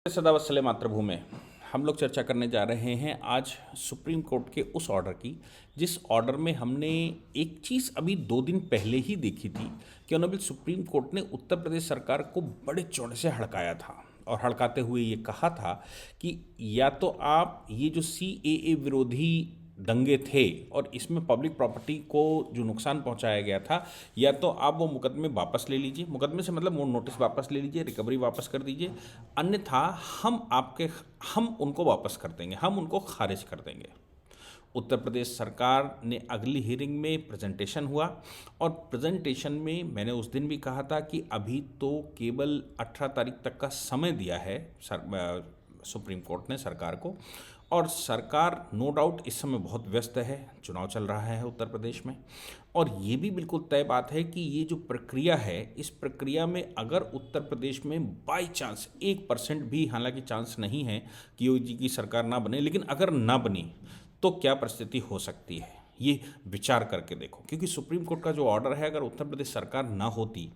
सदावत्सले मातृभूमि। हम लोग चर्चा करने जा रहे हैं आज सुप्रीम कोर्ट के उस ऑर्डर की जिस ऑर्डर में हमने एक चीज़ अभी 2 दिन पहले ही देखी थी कि ऑनरेबल सुप्रीम कोर्ट ने उत्तर प्रदेश सरकार को बड़े चौड़े से हड़काया था और हड़काते हुए ये कहा था कि या तो आप ये जो CAA विरोधी दंगे थे और इसमें पब्लिक प्रॉपर्टी को जो नुकसान पहुंचाया गया था, या तो आप वो मुकदमे वापस ले लीजिए, मुकदमे से मतलब वो नोटिस वापस ले लीजिए, रिकवरी वापस कर दीजिए, अन्यथा हम उनको वापस कर देंगे, हम उनको खारिज कर देंगे। उत्तर प्रदेश सरकार ने अगली हियरिंग में प्रेजेंटेशन हुआ और प्रेजेंटेशन में मैंने उस दिन भी कहा था कि अभी तो केवल 18 तारीख तक का समय दिया है सुप्रीम कोर्ट ने सरकार को, और सरकार नो डाउट इस समय बहुत व्यस्त है, चुनाव चल रहा है उत्तर प्रदेश में, और ये भी बिल्कुल तय बात है कि ये जो प्रक्रिया है, इस प्रक्रिया में अगर उत्तर प्रदेश में बाई चांस 1% भी, हालांकि चांस नहीं है कि योगी जी की सरकार ना बने, लेकिन अगर ना बनी तो क्या परिस्थिति हो सकती है, ये विचार करके देखो। क्योंकि सुप्रीम कोर्ट का जो ऑर्डर है, अगर उत्तर प्रदेश सरकार ना होती,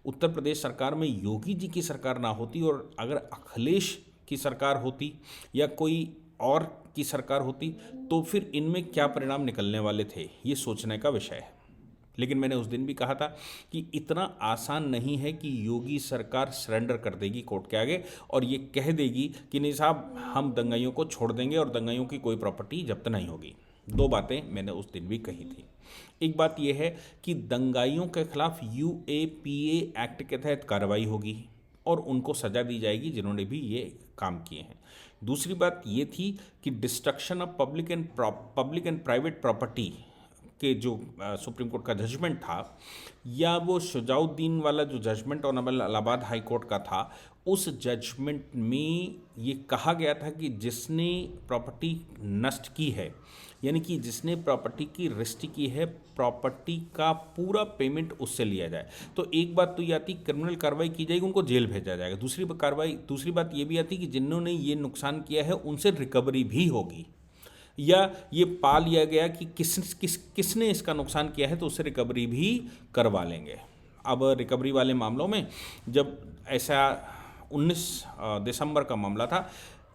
उत्तर प्रदेश सरकार में योगी जी की सरकार ना होती और अगर अखिलेश की सरकार होती या कोई और की सरकार होती, तो फिर इनमें क्या परिणाम निकलने वाले थे, ये सोचने का विषय है। लेकिन मैंने उस दिन भी कहा था कि इतना आसान नहीं है कि योगी सरकार सरेंडर कर देगी कोर्ट के आगे और ये कह देगी कि नहीं साहब, हम दंगाइयों को छोड़ देंगे और दंगाइयों की कोई प्रॉपर्टी जब्त नहीं होगी। दो बातें मैंने उस दिन भी कही थी। एक बात यह है कि दंगाइयों के खिलाफ UAPA एक्ट के तहत कार्रवाई होगी और उनको सजा दी जाएगी जिन्होंने भी ये काम किए हैं। दूसरी बात ये थी कि destruction of public and private property के जो सुप्रीम कोर्ट का जजमेंट था, या वो शुजाउद्दीन वाला जो judgment honourable Allahabad high court का था, उस जजमेंट में ये कहा गया था कि जिसने प्रॉपर्टी नष्ट की है, यानी कि जिसने प्रॉपर्टी की रजिस्ट्री की है, प्रॉपर्टी का पूरा पेमेंट उससे लिया जाए। तो एक बात तो ये आती, क्रिमिनल कार्रवाई की जाएगी, उनको जेल भेजा जाएगा। दूसरी बात ये भी आती कि जिन्होंने ये नुकसान किया है उनसे रिकवरी भी होगी, या ये पा लिया गया कि किसने इसका नुकसान किया है तो उससे रिकवरी भी करवा लेंगे। अब रिकवरी वाले मामलों में जब ऐसा 19 दिसंबर का मामला था,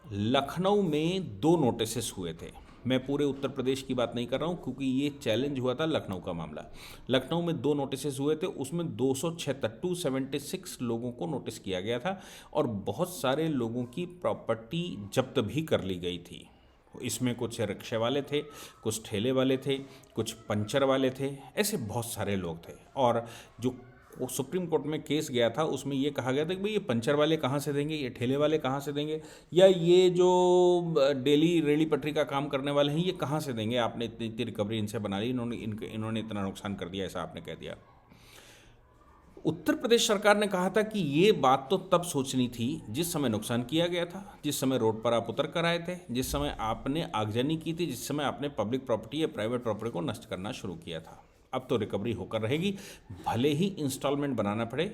लखनऊ में 2 नोटिस हुए थे। मैं पूरे उत्तर प्रदेश की बात नहीं कर रहा हूँ क्योंकि ये चैलेंज हुआ था लखनऊ का मामला। लखनऊ में 2 नोटिस हुए थे, उसमें 276 लोगों को नोटिस किया गया था और बहुत सारे लोगों की प्रॉपर्टी जब्त भी कर ली गई थी। इसमें कुछ रिक्शे वाले थे, कुछ ठेले वाले थे, कुछ पंचर वाले थे, ऐसे बहुत सारे लोग थे। और जो सुप्रीम कोर्ट में केस गया था उसमें ये कहा गया था कि भाई ये पंचर वाले कहाँ से देंगे, ये ठेले वाले कहाँ से देंगे, या ये जो डेली रेली पटरी का काम करने वाले हैं ये कहाँ से देंगे, आपने इतनी रिकवरी इनसे बना ली, इन्होंने इतना नुकसान कर दिया, ऐसा आपने कह दिया। उत्तर प्रदेश सरकार ने कहा था कि ये बात तो तब सोचनी थी जिस समय नुकसान किया गया था, जिस समय रोड पर आप उतर कर आए थे, जिस समय आपने आगजनी की थी, जिस समय आपने पब्लिक प्रॉपर्टी या प्राइवेट प्रॉपर्टी को नष्ट करना शुरू किया था। अब तो रिकवरी होकर रहेगी, भले ही इंस्टॉलमेंट बनाना पड़े,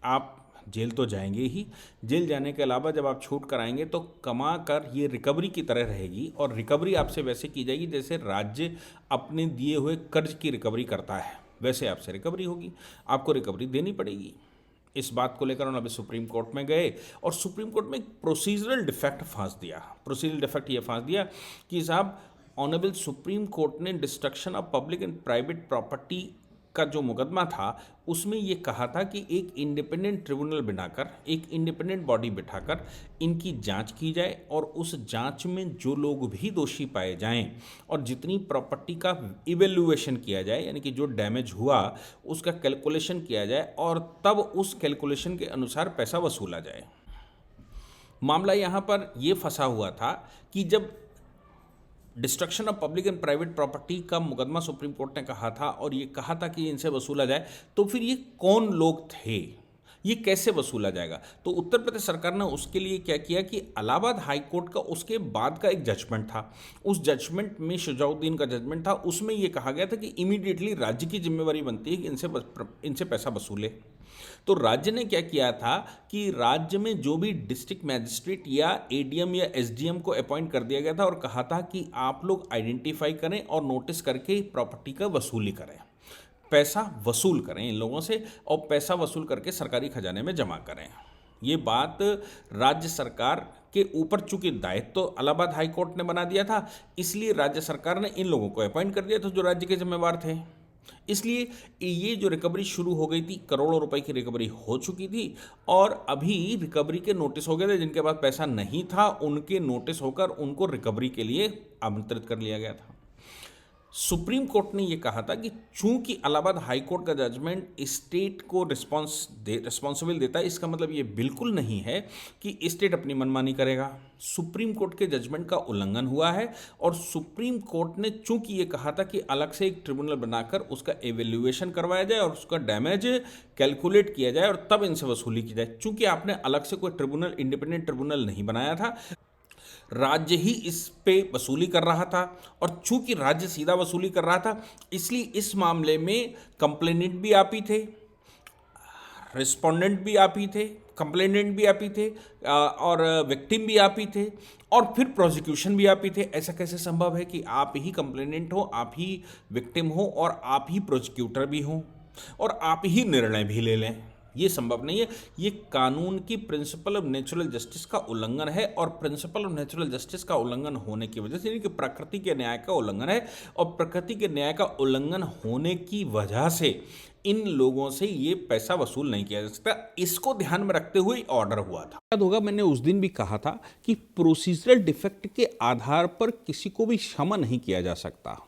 आप जेल तो जाएंगे ही। जेल जाने के अलावा जब आप छूट कर आएंगे तो कमा कर ये रिकवरी की तरह रहेगी, और रिकवरी आपसे वैसे की जाएगी जैसे राज्य अपने दिए हुए कर्ज की रिकवरी करता है, वैसे आपसे रिकवरी होगी, आपको रिकवरी देनी पड़ेगी। इस बात को लेकर उन्होंने अभी सुप्रीम कोर्ट में गए और सुप्रीम कोर्ट में एक प्रोसीजरल डिफेक्ट फांस दिया। प्रोसीजरल डिफेक्ट ये फांस दिया कि साहब, ऑनरेबल सुप्रीम कोर्ट ने destruction of public and private property का जो मुकदमा था उसमें ये कहा था कि एक इंडिपेंडेंट ट्रिब्यूनल बनाकर, एक इंडिपेंडेंट बॉडी बिठाकर इनकी जांच की जाए और उस जांच में जो लोग भी दोषी पाए जाएं और जितनी प्रॉपर्टी का इवेल्युएशन किया जाए, यानी कि जो डैमेज हुआ उसका कैलकुलेशन किया जाए और तब उस कैलकुलेशन के अनुसार पैसा वसूला जाए। मामला यहाँ पर यह फंसा हुआ था कि जब destruction of public and private property का मुकदमा सुप्रीम कोर्ट ने कहा था और ये कहा था कि इनसे वसूला जाए, तो फिर ये कौन लोग थे, ये कैसे वसूला जाएगा? तो उत्तर प्रदेश सरकार ने उसके लिए क्या किया कि इलाहाबाद हाई कोर्ट का उसके बाद का एक जजमेंट था, उस जजमेंट में शुजाउद्दीन का जजमेंट था, उसमें यह कहा गया था कि इमीडिएटली राज्य की जिम्मेवारी बनती है कि इनसे पैसा वसूले। तो राज्य ने क्या किया था कि राज्य में जो भी डिस्ट्रिक्ट मैजिस्ट्रेट या ADM या SDM को अपॉइंट कर दिया गया था और कहा था कि आप लोग आइडेंटिफाई करें और नोटिस करके प्रॉपर्टी का वसूली करें, पैसा वसूल करें इन लोगों से और पैसा वसूल करके सरकारी खजाने में जमा करें। ये बात राज्य सरकार के ऊपर चूंकि दायित्व तो इलाहाबाद हाई कोर्ट ने बना दिया था, इसलिए राज्य सरकार ने इन लोगों को अपॉइंट कर दिया था जो राज्य के जिम्मेवार थे। इसलिए ये जो रिकवरी शुरू हो गई थी, करोड़ों रुपए की रिकवरी हो चुकी थी और अभी रिकवरी के नोटिस हो गए थे। जिनके पास पैसा नहीं था उनके नोटिस होकर उनको रिकवरी के लिए आमंत्रित कर लिया गया था। सुप्रीम कोर्ट ने यह कहा था कि चूंकि इलाहाबाद हाई कोर्ट का जजमेंट स्टेट को रिस्पॉन्सिबल देता है, इसका मतलब ये बिल्कुल नहीं है कि स्टेट अपनी मनमानी करेगा। सुप्रीम कोर्ट के जजमेंट का उल्लंघन हुआ है और सुप्रीम कोर्ट ने चूंकि ये कहा था कि अलग से एक ट्रिब्यूनल बनाकर उसका एवेल्युएशन करवाया जाए और उसका डैमेज कैलकुलेट किया जाए और तब इनसे वसूली की जाए। चूंकि आपने अलग से कोई ट्रिब्यूनल, इंडिपेंडेंट ट्रिब्यूनल नहीं बनाया था, राज्य ही इस पे वसूली कर रहा था और चूंकि राज्य सीधा वसूली कर रहा था, इसलिए इस मामले में कंप्लेनेंट भी आप ही थे, रिस्पोंडेंट भी आप ही थे, कंप्लेनेंट भी आप ही थे और विक्टिम भी आप ही थे और फिर प्रोसिक्यूशन भी आप ही थे। ऐसा कैसे संभव है कि आप ही कंप्लेनेंट हो, आप ही विक्टिम हो और आप ही प्रोसिक्यूटर भी हो और आप ही निर्णय भी ले लें? ये संभव नहीं है। ये कानून की प्रिंसिपल ऑफ नेचुरल जस्टिस का उल्लंघन है और प्रिंसिपल ऑफ नेचुरल जस्टिस का उल्लंघन होने की वजह से, यानी कि प्रकृति के न्याय का उल्लंघन है और प्रकृति के न्याय का उल्लंघन होने की वजह से इन लोगों से ये पैसा वसूल नहीं किया जा सकता। इसको ध्यान में रखते हुए ऑर्डर हुआ था। याद होगा मैंने उस दिन भी कहा था कि प्रोसीजरल डिफेक्ट के आधार पर किसी को भी क्षमा नहीं किया जा सकता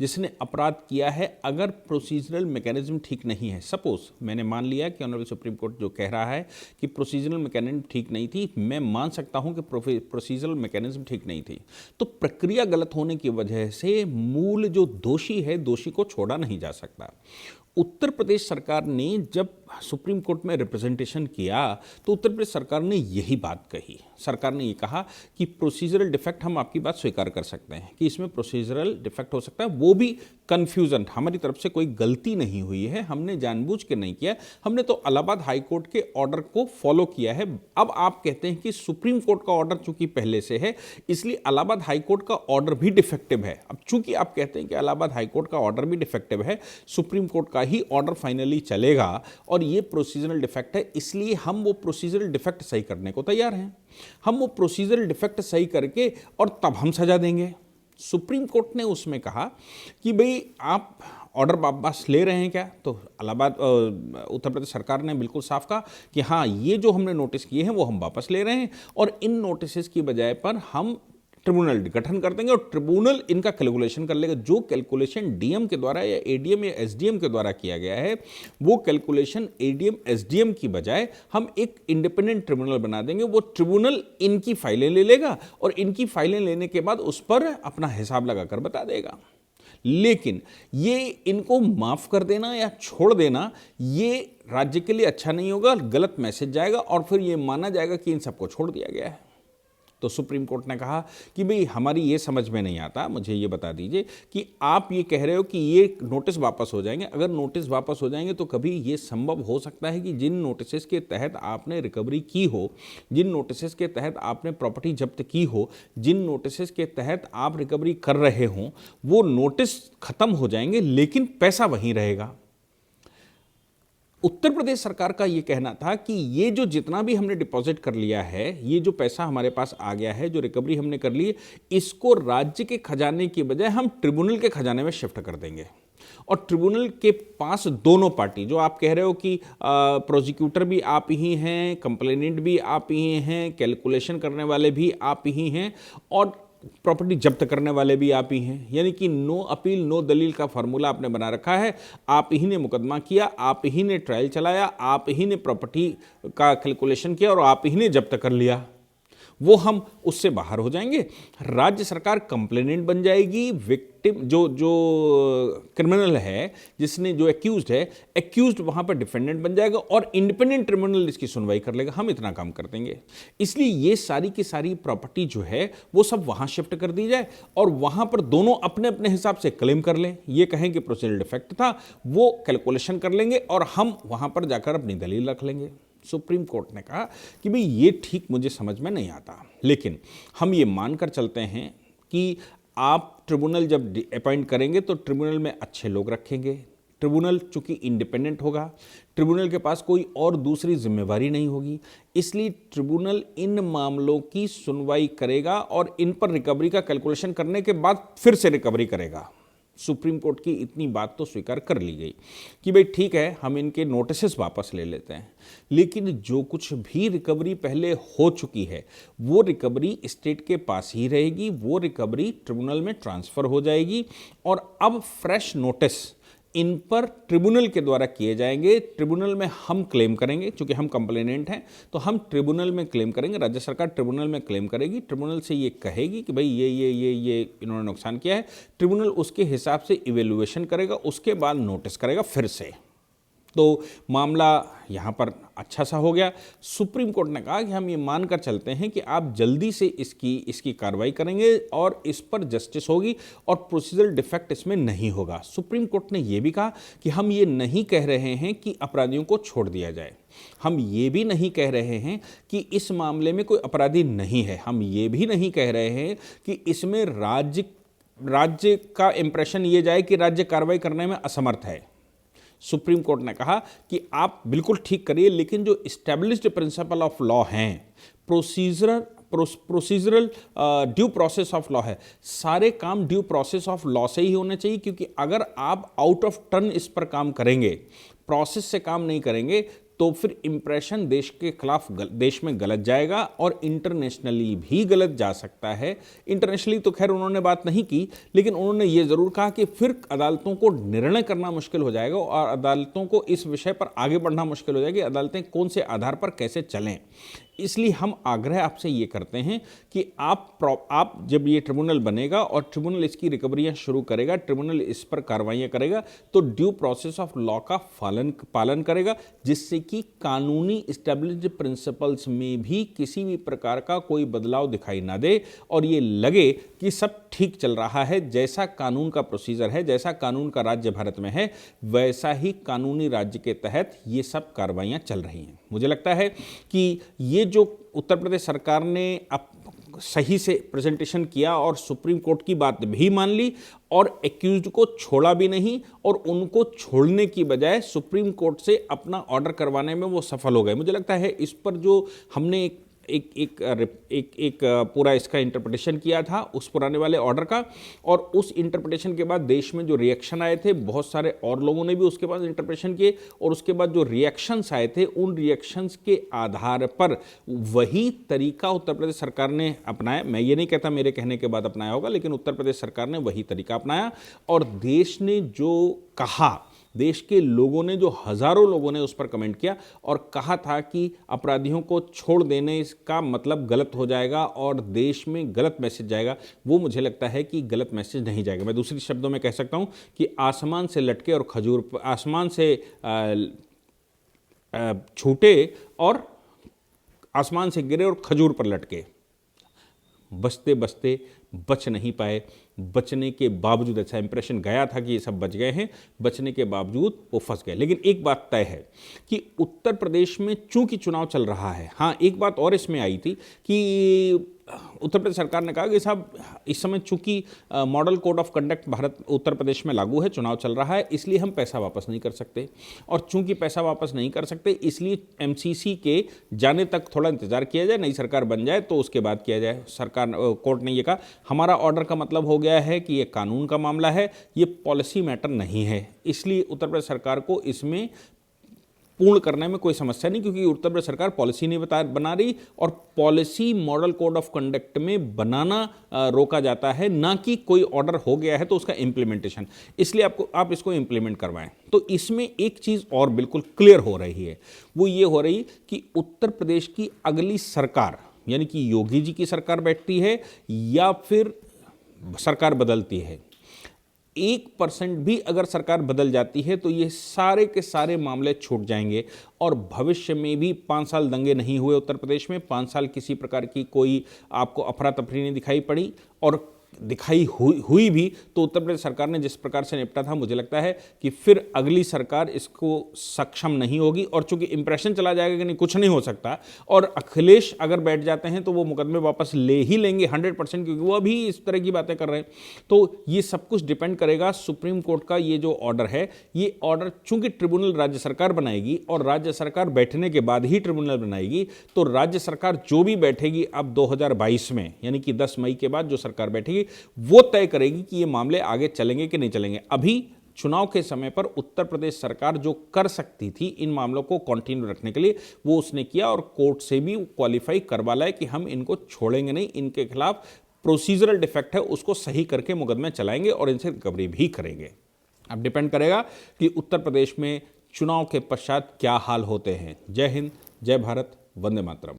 जिसने अपराध किया है, अगर प्रोसीजरल मैकेनिज्म ठीक नहीं है। सपोज मैंने मान लिया कि ऑनरेबल सुप्रीम कोर्ट जो कह रहा है कि प्रोसीजरल मैकेनिज्म ठीक नहीं थी, मैं मान सकता हूं कि प्रोसीजरल मैकेनिज्म ठीक नहीं थी, तो प्रक्रिया गलत होने की वजह से मूल जो दोषी है, दोषी को छोड़ा नहीं जा सकता। उत्तर प्रदेश सरकार ने जब सुप्रीम कोर्ट में रिप्रेजेंटेशन किया तो उत्तर प्रदेश सरकार ने यही बात कही। सरकार ने ये कहा कि प्रोसीजरल डिफेक्ट, हम आपकी बात स्वीकार कर सकते हैं कि इसमें प्रोसीजरल डिफेक्ट हो सकता है, वो भी कन्फ्यूजन, हमारी तरफ से कोई गलती नहीं हुई है, हमने जानबूझ के नहीं किया, हमने तो इलाहाबाद हाई कोर्ट के ऑर्डर को फॉलो किया है। अब आप कहते हैं कि सुप्रीम कोर्ट का ऑर्डर चूंकि पहले से है इसलिए इलाहाबाद हाई कोर्ट का ऑर्डर भी डिफेक्टिव है। अब चूंकि आप कहते हैं कि इलाहाबाद हाई कोर्ट का ऑर्डर भी डिफेक्टिव है, सुप्रीम कोर्ट का ही ऑर्डर फाइनली चलेगा और ये प्रोसीजरल डिफेक्ट है, इसलिए हम वो प्रोसीजरल डिफेक्ट सही करने को तैयार हैं। हम वो प्रोसीजरल डिफेक्ट सही करके और तब हम सजा देंगे। सुप्रीम कोर्ट ने उसमें कहा कि भाई आप ऑर्डर वापस ले रहे हैं क्या? तो इलाहाबाद उत्तर प्रदेश सरकार ने बिल्कुल साफ कहा कि हाँ, ये जो हमने नोटिस किए हैं वो हम वापस ले रहे हैं और इन नोटिस की बजाय पर हम ट्रिब्यूनल गठन कर देंगे और ट्रिब्यूनल इनका कैलकुलेशन कर लेगा। जो कैलकुलेशन डीएम के द्वारा या एडीएम या एसडीएम के द्वारा किया गया है, वो कैलकुलेशन एडीएम एसडीएम की बजाय हम एक इंडिपेंडेंट ट्रिब्यूनल बना देंगे। वो ट्रिब्यूनल इनकी फाइलें ले लेगा और इनकी फाइलें लेने के बाद उस पर अपना हिसाब लगाकर बता देगा। लेकिन ये इनको माफ कर देना या छोड़ देना, ये राज्य के लिए अच्छा नहीं होगा, गलत मैसेज जाएगा और फिर ये माना जाएगा कि इन सबको छोड़ दिया गया है। तो सुप्रीम कोर्ट ने कहा कि भाई हमारी ये समझ में नहीं आता, मुझे ये बता दीजिए कि आप ये कह रहे हो कि ये नोटिस वापस हो जाएंगे। अगर नोटिस वापस हो जाएंगे तो कभी ये संभव हो सकता है कि जिन नोटिस के तहत आपने रिकवरी की हो, जिन नोटिस के तहत आपने प्रॉपर्टी जब्त की हो, जिन नोटिस के तहत आप रिकवरी कर रहे हों, वो नोटिस खत्म हो जाएंगे लेकिन पैसा वहीं रहेगा। उत्तर प्रदेश सरकार का ये कहना था कि ये जो जितना भी हमने डिपॉजिट कर लिया है, ये जो पैसा हमारे पास आ गया है, जो रिकवरी हमने कर ली है, इसको राज्य के खजाने की बजाय हम ट्रिब्यूनल के खजाने में शिफ्ट कर देंगे और ट्रिब्यूनल के पास दोनों पार्टी, जो आप कह रहे हो कि प्रोसिक्यूटर भी आप ही हैं, कंप्लेनेंट भी आप ही हैं, कैलकुलेशन करने वाले भी आप ही हैं और प्रॉपर्टी जब्त करने वाले भी आप ही हैं, यानी कि नो अपील नो दलील का फार्मूला आपने बना रखा है। आप ही ने मुकदमा किया, आप ही ने ट्रायल चलाया, आप ही ने प्रॉपर्टी का कैलकुलेशन किया और आप ही ने जब्त कर लिया। वो हम उससे बाहर हो जाएंगे। राज्य सरकार कंप्लेनेंट बन जाएगी, विक्टिम जो क्रिमिनल है, जिसने जो एक्यूज्ड है, एक्यूज्ड वहां पर डिफेंडेंट बन जाएगा और इंडिपेंडेंट ट्रिब्यूनल इसकी सुनवाई कर लेगा। हम इतना काम कर देंगे। इसलिए ये सारी की सारी प्रॉपर्टी जो है वो सब वहां शिफ्ट कर दी जाए और वहां पर दोनों अपने अपने हिसाब से क्लेम कर लें। ये कहें कि प्रोसीजरल डिफेक्ट था, वो कैलकुलेशन कर लेंगे और हम वहां पर जाकर अपनी दलील रख लेंगे। सुप्रीम कोर्ट ने कहा कि भाई ये ठीक मुझे समझ में नहीं आता, लेकिन हम ये मानकर चलते हैं कि आप ट्रिब्यूनल जब अपॉइंट करेंगे तो ट्रिब्यूनल में अच्छे लोग रखेंगे, ट्रिब्यूनल चूंकि इंडिपेंडेंट होगा, ट्रिब्यूनल के पास कोई और दूसरी जिम्मेवारी नहीं होगी, इसलिए ट्रिब्यूनल इन मामलों की सुनवाई करेगा और इन पर रिकवरी का कैलकुलेशन करने के बाद फिर से रिकवरी करेगा। सुप्रीम कोर्ट की इतनी बात तो स्वीकार कर ली गई कि भाई ठीक है, हम इनके नोटिसेस वापस ले लेते हैं, लेकिन जो कुछ भी रिकवरी पहले हो चुकी है वो रिकवरी स्टेट के पास ही रहेगी, वो रिकवरी ट्रिब्यूनल में ट्रांसफ़र हो जाएगी और अब फ्रेश नोटिस इन पर ट्रिब्यूनल के द्वारा किए जाएंगे। ट्रिब्यूनल में हम क्लेम करेंगे, क्योंकि हम कंप्लेनेंट हैं तो हम ट्रिब्यूनल में क्लेम करेंगे, राज्य सरकार ट्रिब्यूनल में क्लेम करेगी, ट्रिब्यूनल से ये कहेगी कि भाई ये इन्होंने नुकसान किया है, ट्रिब्यूनल उसके हिसाब से इवेल्युएशन करेगा, उसके बाद नोटिस करेगा फिर से। तो मामला यहाँ पर अच्छा सा हो गया। सुप्रीम कोर्ट ने कहा कि हम ये मानकर चलते हैं कि आप जल्दी से इसकी कार्रवाई करेंगे और इस पर जस्टिस होगी और प्रोसीजरल डिफेक्ट इसमें नहीं होगा। सुप्रीम कोर्ट ने ये भी कहा कि हम ये नहीं कह रहे हैं कि अपराधियों को छोड़ दिया जाए, हम ये भी नहीं कह रहे हैं कि इस मामले में कोई अपराधी नहीं है, हम ये भी नहीं कह रहे हैं कि इसमें राज्य का इंप्रेशन ये जाए कि राज्य कार्रवाई करने में असमर्थ है। सुप्रीम कोर्ट ने कहा कि आप बिल्कुल ठीक करिए, लेकिन जो इस्टेब्लिश्ड प्रिंसिपल ऑफ लॉ हैं, procedural due process of law है, सारे काम ड्यू प्रोसेस ऑफ लॉ से ही होने चाहिए, क्योंकि अगर आप आउट ऑफ टर्न इस पर काम करेंगे, प्रोसेस से काम नहीं करेंगे, तो फिर इंप्रेशन देश के खिलाफ देश में गलत जाएगा और इंटरनेशनली भी गलत जा सकता है। इंटरनेशनली तो खैर उन्होंने बात नहीं की, लेकिन उन्होंने ये ज़रूर कहा कि फिर अदालतों को निर्णय करना मुश्किल हो जाएगा और अदालतों को इस विषय पर आगे बढ़ना मुश्किल हो जाएगी, अदालतें कौन से आधार पर कैसे चलें। इसलिए हम आग्रह आपसे ये करते हैं कि आप जब ये ट्रिब्यूनल बनेगा और ट्रिब्यूनल इसकी रिकवरियां शुरू करेगा, ट्रिब्यूनल इस पर कार्रवाइयां करेगा, तो ड्यू प्रोसेस ऑफ लॉ का पालन करेगा, जिससे कि कानूनी इस्टेब्लिश्ड प्रिंसिपल्स में भी किसी भी प्रकार का कोई बदलाव दिखाई ना दे और ये लगे कि सब ठीक चल रहा है। जैसा कानून का प्रोसीजर है, जैसा कानून का राज्य भारत में है, वैसा ही कानूनी राज्य के तहत ये सब कार्रवाइयां चल रही हैं। मुझे लगता है कि ये जो उत्तर प्रदेश सरकार ने अब सही से प्रेजेंटेशन किया और सुप्रीम कोर्ट की बात भी मान ली और एक्यूज्ड को छोड़ा भी नहीं, और उनको छोड़ने की बजाय सुप्रीम कोर्ट से अपना ऑर्डर करवाने में वो सफल हो गए। मुझे लगता है इस पर जो हमने एक पूरा इसका इंटरप्रिटेशन किया था उस पुराने वाले ऑर्डर का, और उस इंटरप्रिटेशन के बाद देश में जो रिएक्शन आए थे, बहुत सारे और लोगों ने भी उसके बाद इंटरप्रिटेशन किए, और उसके बाद जो रिएक्शंस आए थे, उन रिएक्शंस के आधार पर वही तरीका उत्तर प्रदेश सरकार ने अपनाया। मैं ये नहीं कहता मेरे कहने के बाद अपनाया होगा, लेकिन उत्तर प्रदेश सरकार ने वही तरीका अपनाया और देश ने जो कहा, देश के लोगों ने, जो हजारों लोगों ने उस पर कमेंट किया और कहा था कि अपराधियों को छोड़ देने का मतलब गलत हो जाएगा और देश में गलत मैसेज जाएगा, वो मुझे लगता है कि गलत मैसेज नहीं जाएगा। मैं दूसरी शब्दों में कह सकता हूं कि आसमान से लटके और खजूर, आसमान से छूटे और आसमान से गिरे और खजूर पर लटके, बचते बचते बच नहीं पाए, बचने के बावजूद, ऐसा इंप्रेशन गया था कि ये सब बच गए हैं, बचने के बावजूद वो फंस गए। लेकिन एक बात तय है कि उत्तर प्रदेश में चूंकि चुनाव चल रहा है, हाँ एक बात और इसमें आई थी कि उत्तर प्रदेश सरकार ने कहा कि साहब इस समय चूंकि model code of conduct Bharat Uttar Pradesh में लागू है, चुनाव चल रहा है, इसलिए हम पैसा वापस नहीं कर सकते, और चूंकि पैसा वापस नहीं कर सकते इसलिए एमसीसी के जाने तक थोड़ा इंतजार किया जाए, नई सरकार बन जाए तो उसके बाद किया जाए। सरकार, कोर्ट ने ये कहा हमारा ऑर्डर का मतलब हो गया है कि ये कानून का मामला है, ये पॉलिसी मैटर नहीं है, इसलिए उत्तर प्रदेश सरकार को इसमें पूर्ण करने में कोई समस्या नहीं, क्योंकि उत्तर प्रदेश सरकार पॉलिसी नहीं बना रही और policy model code of conduct में बनाना रोका जाता है, ना कि कोई ऑर्डर हो गया है तो उसका इम्प्लीमेंटेशन, इसलिए आप इसको इम्प्लीमेंट करवाएं। तो इसमें एक चीज़ और बिल्कुल क्लियर हो रही है, वो ये हो रही कि उत्तर प्रदेश की अगली सरकार, यानी कि योगी जी की सरकार बैठती है या फिर सरकार बदलती है, 1% भी अगर सरकार बदल जाती है तो ये सारे के सारे मामले छूट जाएंगे और भविष्य में भी 5 साल दंगे नहीं हुए उत्तर प्रदेश में, 5 साल किसी प्रकार की कोई आपको अफरा तफरी नहीं दिखाई पड़ी और दिखाई हुई भी, तो उत्तर प्रदेश सरकार ने जिस प्रकार से निपटा था, मुझे लगता है कि फिर अगली सरकार इसको सक्षम नहीं होगी। और चूंकि इंप्रेशन चला जाएगा कि नहीं कुछ नहीं हो सकता, और अखिलेश अगर बैठ जाते हैं तो वो मुकदमे वापस ले ही लेंगे 100%, क्योंकि वो अभी इस तरह की बातें कर रहे हैं। तो ये सब कुछ डिपेंड करेगा सुप्रीम कोर्ट का ये जो ऑर्डर है, ये ऑर्डर चूंकि ट्रिब्यूनल राज्य सरकार बनाएगी और राज्य सरकार बैठने के बाद ही ट्रिब्यूनल बनाएगी, तो राज्य सरकार जो भी बैठेगी अब 2022 में, यानी कि 10 मई के बाद जो सरकार बैठेगी, वो तय करेगी कि ये मामले आगे चलेंगे कि नहीं चलेंगे। अभी चुनाव के समय पर उत्तर प्रदेश सरकार जो कर सकती थी इन मामलों को कंटिन्यू रखने के लिए, वो उसने किया और कोर्ट से भी क्वालिफाई करवा लाए कि हम इनको छोड़ेंगे नहीं, इनके खिलाफ प्रोसीजरल डिफेक्ट है उसको सही करके मुकदमे चलाएंगे और इनसे रिकवरी भी करेंगे। अब डिपेंड करेगा कि उत्तर प्रदेश में चुनाव के पश्चात क्या हाल होते हैं। जय हिंद, जय भारत, वंदे मातरम।